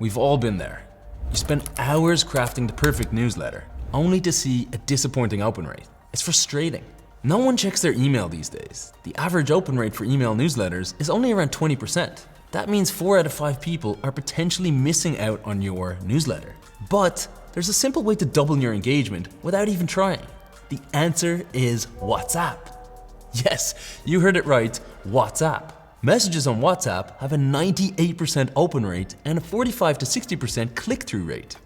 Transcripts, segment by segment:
We've all been there. You spend hours crafting the perfect newsletter, only to see a disappointing open rate. It's frustrating. No one checks their email these days. The average open rate for email newsletters is only around 20%. That means 4 out of 5 people are potentially missing out on your newsletter. But there's a simple way to double your engagement without even trying. The answer is WhatsApp. Yes, you heard it right, WhatsApp. Messages on WhatsApp have a 98% open rate and a 45 to 60% click-through rate.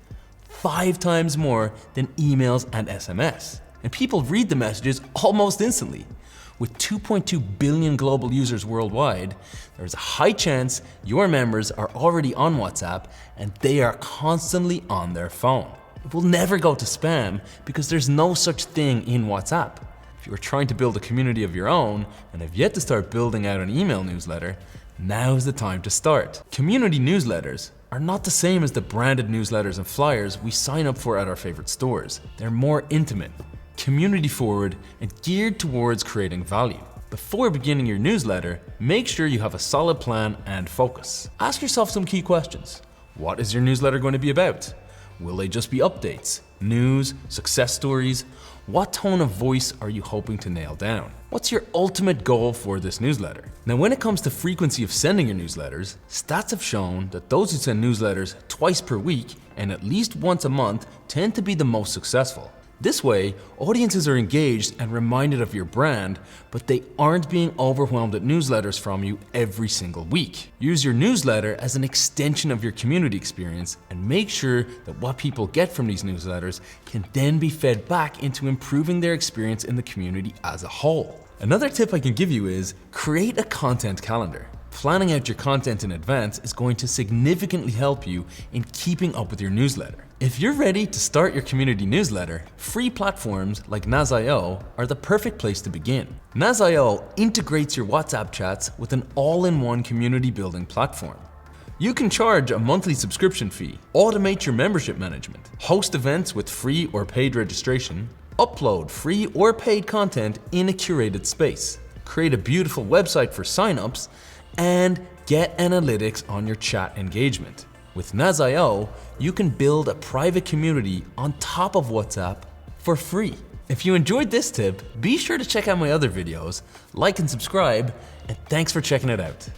5 times more than emails and SMS. And people read the messages almost instantly. With 2.2 billion global users worldwide, there is a high chance your members are already on WhatsApp and they are constantly on their phone. It will never go to spam because there's no such thing in WhatsApp. If you are trying to build a community of your own and have yet to start building out an email newsletter, now is the time to start. Community newsletters are not the same as the branded newsletters and flyers we sign up for at our favorite stores. They're more intimate, community forward, and geared towards creating value. Before beginning your newsletter, make sure you have a solid plan and focus. Ask yourself some key questions. What is your newsletter going to be about? Will they just be updates, news, success stories? What tone of voice are you hoping to nail down? What's your ultimate goal for this newsletter? Now, when it comes to frequency of sending your newsletters, stats have shown that those who send newsletters twice per week and at least once a month tend to be the most successful. This way, audiences are engaged and reminded of your brand, but they aren't being overwhelmed at newsletters from you every single week. Use your newsletter as an extension of your community experience and make sure that what people get from these newsletters can then be fed back into improving their experience in the community as a whole. Another tip I can give you is create a content calendar. Planning out your content in advance is going to significantly help you in keeping up with your newsletter. If you're ready to start your community newsletter, free platforms like Naz.io are the perfect place to begin. Naz.io integrates your WhatsApp chats with an all-in-one community building platform. You can charge a monthly subscription fee, automate your membership management, host events with free or paid registration, upload free or paid content in a curated space, create a beautiful website for signups, and get analytics on your chat engagement. With Naz.io, you can build a private community on top of WhatsApp for free. If you enjoyed this tip, be sure to check out my other videos, like and subscribe, and thanks for checking it out.